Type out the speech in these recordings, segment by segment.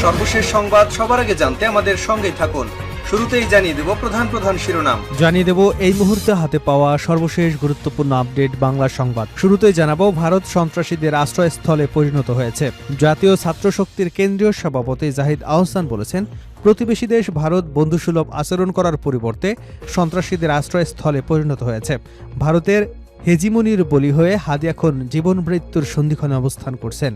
সর্বশেষ সংবাদ সবার আগে জানতে আমাদের সঙ্গেই থাকুন। শুরুতেই জানিয়ে দেব প্রধান শিরোনাম। জানিয়ে দেব এই মুহূর্তে হাতে পাওয়া সর্বশেষ গুরুত্বপূর্ণ আপডেট বাংলা সংবাদ। শুরুতেই জানাবো ভারত সন্ত্রাসীদের আশ্রয়স্থলে পরিণত হয়েছে। জাতীয় ছাত্র শক্তির কেন্দ্রীয় সভাপতি জাহিদ আহসান বলেছেন, প্রতিবেশী দেশ ভারত বন্ধুসুলভ আচরণ করার পরিবর্তে সন্ত্রাসীদের আশ্রয়স্থলে পরিণত হয়েছে। ভারতের হেজিমনির বলি হয়ে হাদি এখন জীবন মৃত্যুর সন্ধিক্ষণে অবস্থান করছেন।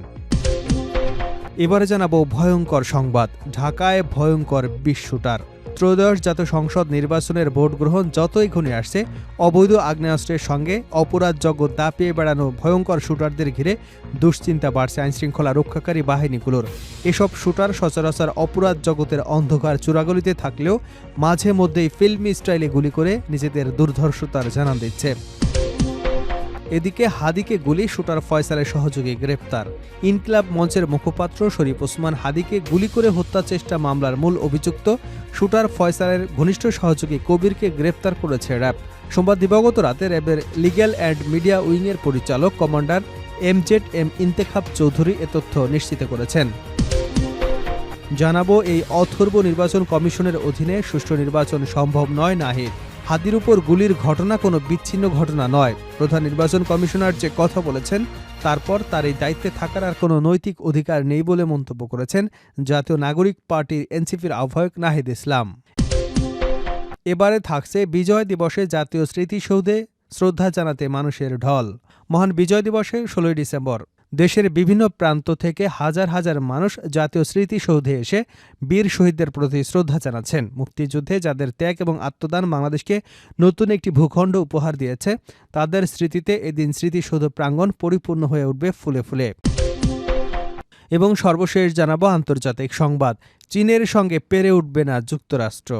এবারে জানাবো ভয়ঙ্কর সংবাদ। ঢাকায় ভয়ঙ্কর ২০ শুটার। ত্রয়োদশ জাতীয় সংসদ নির্বাচনের ভোট গ্রহণ যতই ঘনিয়ে আসছে, অবৈধ আগ্নেয়াস্ত্রের সঙ্গে অপরাধ জগৎ দাপিয়ে বেড়ানো ভয়ঙ্কর শুটারদের ঘিরে দুশ্চিন্তা বাড়ছে আইনশৃঙ্খলা রক্ষাকারী বাহিনীগুলোর। এসব শুটার সচরাচর অপরাধ জগতের অন্ধকার চূড়াগলিতে থাকলেও মাঝে মধ্যেই ফিল্মি স্টাইলে গুলি করে নিজেদের দুর্ধর্ষতার জানান দিচ্ছে। এদিকে হাদিকে গুলি শুটার ফয়সালের সহযোগী গ্রেপ্তার। ইনকিলাব মঞ্চের মুখপাত্র শরীফ ওসমান হাদিকে গুলি করে হত্যা চেষ্টা মামলার মূল অভিযুক্ত শুটার ফয়সালের ঘনিষ্ঠ সহযোগী কবিরকে গ্রেপ্তার করেছে র্যাব। সোমবার দিবাগত রাতে র্যাবের লিগ্যাল অ্যান্ড মিডিয়া উইংয়ের পরিচালক কমান্ডার এম ইন্তেখাব চৌধুরী এ তথ্য নিশ্চিত করেছেন। জানাবো এই অথর্ব নির্বাচন কমিশনের অধীনে সুষ্ঠু নির্বাচন সম্ভব নয় নাহিদ। হাদির উপর গুলির ঘটনা কোনো বিচ্ছিন্ন ঘটনা নয়। প্রধান নির্বাচন কমিশনার যে কথা বলেছেন, তারপর তার এই দায়িত্বে থাকার আর কোনো নৈতিক অধিকার নেই বলে মন্তব্য করেছেন জাতীয় নাগরিক পার্টি এনসিপির আহ্বায়ক নাহিদ ইসলাম। এবারে থাকছে বিজয় দিবসে জাতীয় স্মৃতিসৌধে শ্রদ্ধা জানাতে মানুষের ঢল। মহান বিজয় দিবসে ১৬ই ডিসেম্বর দেশের বিভিন্ন প্রান্ত থেকে হাজার হাজার মানুষ জাতীয় স্মৃতিসৌধে এসে বীর শহীদদের প্রতি শ্রদ্ধা জানাচ্ছেন। মুক্তিযুদ্ধে যাদের ত্যাগ এবং আত্মদান বাংলাদেশকে নতুন একটি ভূখণ্ড উপহার দিয়েছে, তাদের স্মৃতিতে এদিন স্মৃতিসৌধ প্রাঙ্গণ পরিপূর্ণ হয়ে উঠবে ফুলে ফুলে। এবং সর্বশেষ জানাবো আন্তর্জাতিক সংবাদ। চীনের সঙ্গে পেরে উঠবে না যুক্তরাষ্ট্র।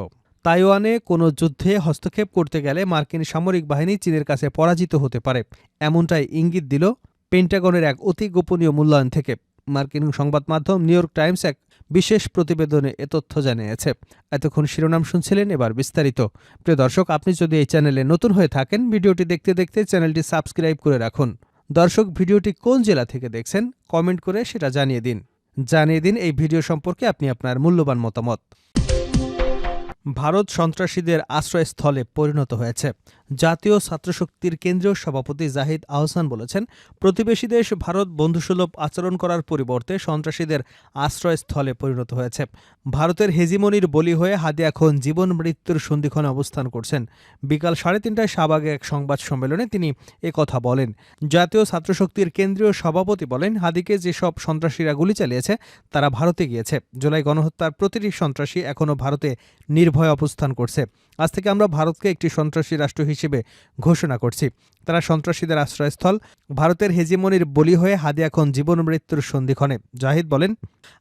তাইওয়ানে কোনো যুদ্ধে হস্তক্ষেপ করতে গেলে মার্কিন সামরিক বাহিনী চীনের কাছে পরাজিত হতে পারে, এমনটাই ইঙ্গিত দিল পেন্টাগনের এক অতি গোপনীয় মূল্যায়ন থেকে। মার্কিন সংবাদ মাধ্যম নিউ ইয়র্ক টাইমস এক বিশেষ প্রতিবেদনে এ তথ্য জানিয়েছে। এতক্ষণ শিরোনাম শুনছিলেন, এবার বিস্তারিত। প্রিয় দর্শক, আপনি যদি এই চ্যানেলে নতুন হয়ে থাকেন, ভিডিওটি দেখতে দেখতে চ্যানেলটি সাবস্ক্রাইব করে রাখুন। দর্শক, ভিডিওটি কোন জেলা থেকে দেখছেন কমেন্ট করে সেটা জানিয়ে দিন এই ভিডিও সম্পর্কে আপনি আপনার মূল্যবান মতামত। ভারত সন্ত্রাসীদের আশ্রয়স্থলে পরিণত হয়েছে। জাতীয় ছাত্রশক্তির কেন্দ্রীয় সভাপতি জাহিদ আহসান বলেছেন, প্রতিবেশী দেশ ভারত বন্ধুসুলভ আচরণ করার পরিবর্তে সন্ত্রাসীদের আশ্রয়স্থলে পরিণত হয়েছে। ভারতের হেজিমনির বলি হয়ে হাদি এখন জীবন মৃত্যুর সন্ধিক্ষণে অবস্থান করছেন। বিকাল ৩:৩০টায় শাহবাগে এক সংবাদ সম্মেলনে তিনি কথা বলেন। জাতীয় ছাত্রশক্তির কেন্দ্রীয় সভাপতি বলেন, হাদিকে যেসব সন্ত্রাসীরা গুলি চালিয়েছে তারা ভারতে গিয়েছে। জুলাই গণহত্যার প্রতিটি সন্ত্রাসী এখনও ভারতে নির্ভয় অবস্থান করছে। আজ থেকে আমরা ভারতকে একটি সন্ত্রাসী রাষ্ট্র হিসেবে ঘোষণা করছি। তারা সন্ত্রাসীদের আশ্রয়স্থল। ভারতের হেজিমনির বলি হয়ে হাদি এখন জীবন মৃত্যুর সন্ধিক্ষণে। জাহিদ বলেন,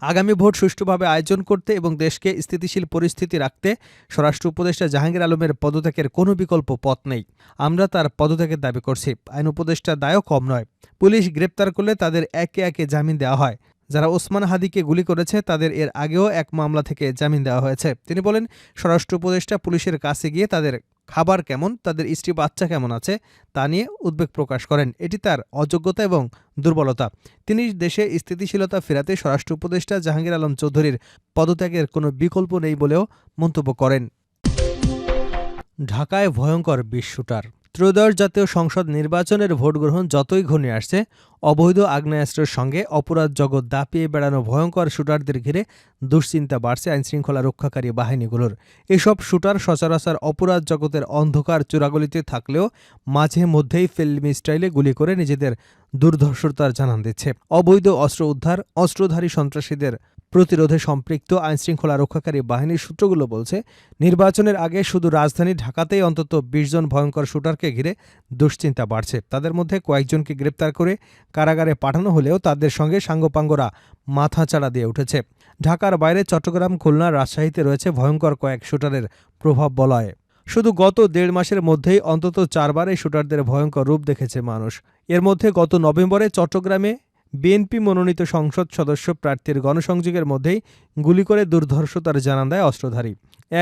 আগামী ভোট সুষ্ঠুভাবে আয়োজন করতে এবং দেশকে স্থিতিশীল পরিস্থিতি রাখতে স্বরাষ্ট্র উপদেষ্টা জাহাঙ্গীর আলমের পদত্যাগের কোনো বিকল্প পথ নেই। আমরা তার পদত্যাগের দাবি করছি। আইন উপদেষ্টার দায়ও কম নয়। পুলিশ গ্রেপ্তার করলে তাদের একে একে জামিন দেওয়া হয়। যারা ওসমান হাদিকে গুলি করেছে তাদের এর আগেও এক মামলা থেকে জামিন দেওয়া হয়েছে। তিনি বলেন, স্বরাষ্ট্র উপদেষ্টা পুলিশের কাছে গিয়ে তাদের খাবার কেমন, তাদের স্ত্রী বাচ্চা কেমন আছে তা নিয়ে উদ্বেগ প্রকাশ করেন। এটি তার অযোগ্যতা এবং দুর্বলতা। তিনি দেশে স্থিতিশীলতা ফেরাতে স্বরাষ্ট্র উপদেষ্টা জাহাঙ্গীর আলম চৌধুরীর পদত্যাগের কোনো বিকল্প নেই বলেও মন্তব্য করেন। ঢাকায় ভয়ঙ্কর ২০ শুটার। ত্রয়োদশ জাতীয় সংসদ নির্বাচনের ভোট গ্রহণ যতই ঘনিয়ে আসছে, অবৈধ আগ্নেয়াস্ত্রের সঙ্গে অপরাধ জগৎ দাপিয়ে বেড়ানো ভয়ঙ্কর শুটারদের ঘিরে দুশ্চিন্তা বাড়ছে আইনশৃঙ্খলা রক্ষাকারী বাহিনীগুলোর। এসব শুটার সচরাচর অপরাধ জগতের অন্ধকার চূড়াগলিতে থাকলেও মাঝে মধ্যেই ফিল্মি স্টাইলে গুলি করে নিজেদের দুর্ধর্ষতার জানান দিচ্ছে। অবৈধ অস্ত্র উদ্ধার, অস্ত্রধারী সন্ত্রাসীদের প্রতিরোধে সম্পৃক্ত আইনশৃঙ্খলা রক্ষাকারী বাহিনীর সূত্রগুলো বলছে, নির্বাচনের আগে শুধু রাজধানী ঢাকাতেই অন্তত ২০ জন ভয়ঙ্কর শুটারকে ঘিরে দুশ্চিন্তা বাড়ছে। তাদের মধ্যে কয়েকজনকে গ্রেপ্তার করে কারাগারে পাঠানো হলেও তাদের সঙ্গে সাঙ্গপাঙ্গরা মাথাচাড়া দিয়ে উঠেছে। ঢাকার বাইরে চট্টগ্রাম, খুলনা, রাজশাহীতে রয়েছে ভয়ঙ্কর কয়েক শুটারের প্রভাব বলয়। শুধু গত ১.৫ মাসের মধ্যেই অন্তত ৪বার এই শুটারদের ভয়ঙ্কর রূপ দেখেছে মানুষ। এর মধ্যে গত নভেম্বরে চট্টগ্রামে বিএনপি মনোনীত সংসদ সদস্য প্রার্থীর গণসংযোগের মধ্যেই গুলি করে দুর্ধর্ষতার জানান দেয় অস্ত্রধারী।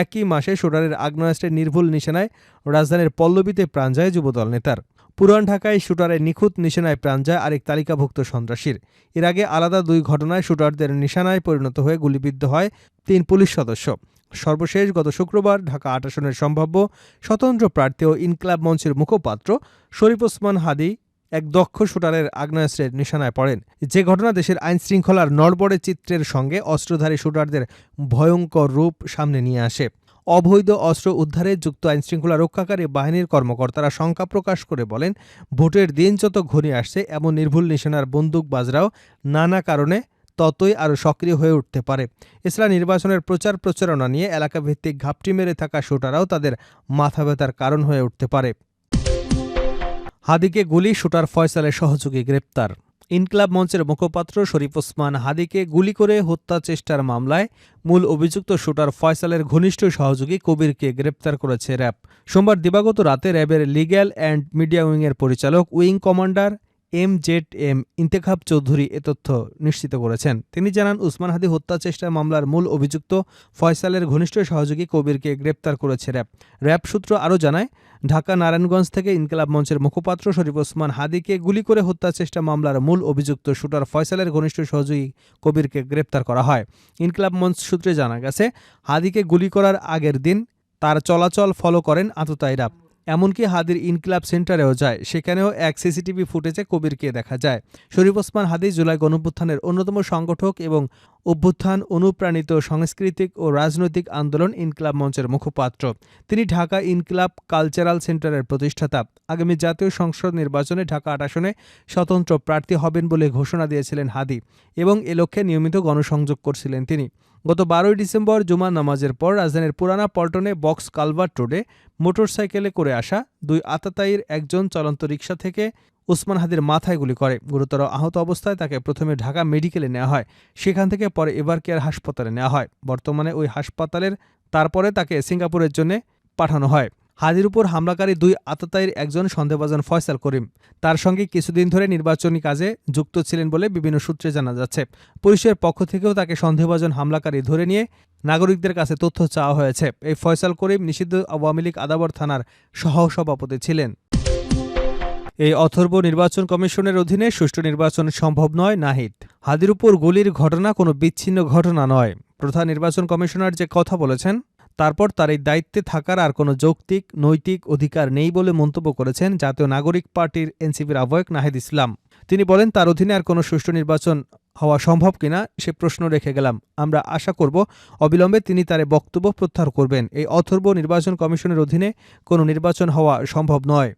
একই মাসে শুটারের আগ্নেয়াস্ত্রের নির্ভুল নিশানায় রাজধানীর পল্লবীতে প্রাণ যায় যুবদল নেতার। পুরান ঢাকায় শুটারের নিখুঁত নিশানায় প্রাণ যায় আরেক তালিকাভুক্ত সন্ত্রাসীর। এর আগে আলাদা 2 ঘটনায় শুটারদের নিশানায় পরিণত হয়ে গুলিবিদ্ধ হয় 3 পুলিশ সদস্য। সর্বশেষ গত শুক্রবার ঢাকা 8 আসনের সম্ভাব্য স্বতন্ত্র প্রার্থী ও ইনকিলাব মঞ্চের মুখপাত্র শরীফ ওসমান হাদী এক দক্ষ শুটারের আগ্নেয়াস্ত্রের নিশানায় পড়েন, যে ঘটনা দেশের আইনশৃঙ্খলার নড়বড়ে চিত্রের সঙ্গে অস্ত্রধারী শুটারদের ভয়ঙ্কর রূপ সামনে নিয়ে আসে। অবৈধ অস্ত্র উদ্ধারে যুক্ত আইনশৃঙ্খলা রক্ষাকারী বাহিনীর কর্মকর্তারা শঙ্কা প্রকাশ করে বলেন, ভোটের দিন যত ঘনিয়ে আসছে এমন নির্ভুল নিশানার বন্দুকবাজরাও নানা কারণে ততই আরও সক্রিয় হয়ে উঠতে পারে। এছাড়া নির্বাচনের প্রচার প্রচারণা নিয়ে এলাকাভিত্তিক ঘাপটি মেরে থাকা শুটাররাও তাদের মাথা ব্যথার কারণ হয়ে উঠতে পারে। হাদীকে গুলি, শুটার ফয়সালের সহযোগী গ্রেপ্তার। ইনকিলাব মঞ্চের মুখপাত্র শরীফ ওসমান হাদীকে গুলি করে হত্যা চেষ্টার মামলায় মূল অভিযুক্ত শুটার ফয়সালের ঘনিষ্ঠ সহযোগী কবিরকে গ্রেপ্তার করেছে র্যাব। সোমবার দিবাগত রাতে র্যাবের লিগ্যাল অ্যান্ড মিডিয়া উইংয়ের পরিচালক wing commander MZM Intekhab Chowdhury এ তথ্য নিশ্চিত করেছেন। তিনি জানান, ওসমান হাদী হত্যা চেষ্টা মামলার মূল অভিযুক্ত ফয়সালের ঘনিষ্ঠ সহযোগী কবিরকে গ্রেপ্তার করেছে র্যাব। র্যাব সূত্র আরও জানায়, ঢাকা নারায়ণগঞ্জ থেকে ইনকিলাব মঞ্চের মুখপাত্র শরীফ ওসমান হাদীকে গুলি করে হত্যা চেষ্টা মামলার মূল অভিযুক্ত শুটার ফয়সালের ঘনিষ্ঠ সহযোগী কবিরকে গ্রেপ্তার করা হয়। ইনকিলাব মঞ্চ সূত্রে জানা গেছে, হাদীকে গুলি করার আগের দিন তার চলাচল ফলো করেন আততায়ীরা। এমনকি হাদীর ইনকিলাব সেন্টারেও যায়, সেখানেও এক সিসিটিভি ফুটেজে কবিরকে দেখা যায়। শরীফ ওসমান হাদী জুলাই গণঅভ্যুত্থানের অন্যতম সংগঠক এবং অভ্যুত্থান অনুপ্রাণিত সাংস্কৃতিক ও রাজনৈতিক আন্দোলন ইনকিলাব মঞ্চের মুখপাত্র। তিনি ঢাকা ইনকিলাব কালচারাল সেন্টারের প্রতিষ্ঠাতা। আগামী জাতীয় সংসদ নির্বাচনে ঢাকা 8 আসনে স্বতন্ত্র প্রার্থী হবেন বলে ঘোষণা দিয়েছিলেন হাদী এবং এ লক্ষ্যে নিয়মিত গণসংযোগ করছিলেন তিনি। গত 12 ডিসেম্বর জুমা নামাজের পর রাজধানীর পুরানা পল্টনে বক্স কালভার্ট রোডে মোটরসাইকেলে করে আসা 2 আততায়ীর একজন চলন্ত রিকশা থেকে ওসমান হাদীর মাথায় গুলি করে। গুরুতর আহত অবস্থায় তাকে প্রথমে ঢাকা মেডিকেলে নেওয়া হয়, সেখান থেকে পরে এভারকেয়ার হাসপাতালে নেওয়া হয়। বর্তমানে ওই হাসপাতালের তারপরে তাকে সিঙ্গাপুরের জন্য পাঠানো হয়। হাদীর উপর হামলাকারী 2 আততায়ীর একজন সন্দেহভাজন ফয়সাল করিম। তার সঙ্গে কিছুদিন ধরে নির্বাচনী কাজে যুক্ত ছিলেন বলে বিভিন্ন সূত্রে জানা যাচ্ছে। পুলিশের পক্ষ থেকেও তাকে সন্দেহভাজন হামলাকারী ধরে নিয়ে নাগরিকদের কাছে তথ্য চাওয়া হয়েছে। এই ফয়সাল করিম নিষিদ্ধ আওয়ামী লীগ আদাবর থানার সহসভাপতি ছিলেন। এই অথর্ব নির্বাচন কমিশনের অধীনে সুষ্ঠু নির্বাচন সম্ভব নয় নাহিদ। হাদীর উপর গুলির ঘটনা কোনো বিচ্ছিন্ন ঘটনা নয়। প্রধান নির্বাচন কমিশনার যে কথা বলেছেন, তারপর তার এই দায়িত্বে থাকার আর কোনো যৌক্তিক নৈতিক অধিকার নেই বলে মন্তব্য করেছেন জাতীয় নাগরিক পার্টির এনসিপির আহ্বায়ক নাহিদ ইসলাম। তিনি বলেন, তার অধীনে আর কোনো সুষ্ঠু নির্বাচন হওয়া সম্ভব কিনা সে প্রশ্ন রেখে গেলাম। আমরা আশা করব অবিলম্বে তিনি তার বক্তব্য প্রত্যাহার করবেন। এই অথর্ব নির্বাচন কমিশনের অধীনে কোনো নির্বাচন হওয়া সম্ভব নয়।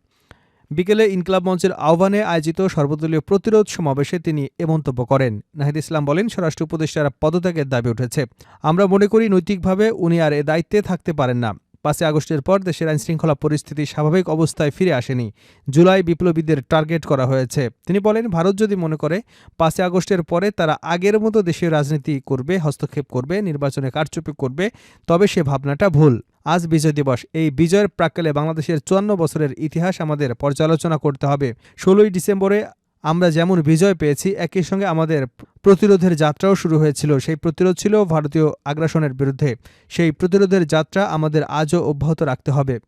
বিকেলে ইনকিলাব মঞ্চের আহ্বানে আয়োজিত সর্বদলীয় প্রতিরোধ সমাবেশে তিনি এ মন্তব্য করেন। নাহিদ ইসলাম বলেন, স্বরাষ্ট্র উপদেষ্টার পদত্যাগের দাবি উঠেছে। আমরা মনে করি নৈতিকভাবে উনি আর এ দায়িত্বে থাকতে পারেন না। 5 আগস্টের পর দেশের আইনশৃঙ্খলা পরিস্থিতি স্বাভাবিক অবস্থায় ফিরে আসেনি। জুলাই বিপ্লবীদের টার্গেট করা হয়েছে। তিনি বলেন, ভারত যদি মনে করে 5 আগস্টের পরে তারা আগের মতো দেশের রাজনীতি করবে, হস্তক্ষেপ করবে, নির্বাচনে কারচুপি করবে, তবে সে ভাবনাটা ভুল। আজ বিজয় দিবস। এই বিজয়ের প্রাক্কালে বাংলাদেশের 54 বছরের ইতিহাস আমাদের পর্যালোচনা করতে হবে। 16ই ডিসেম্বরে আমরা যেমন বিজয় পেয়েছি, একই সঙ্গে আমাদের প্রতিরোধের যাত্রাও শুরু হয়েছিল। সেই প্রতিরোধ ছিল ভারতীয় আগ্রাসনের বিরুদ্ধে। সেই প্রতিরোধের যাত্রা আমাদের আজও অব্যাহত রাখতে হবে।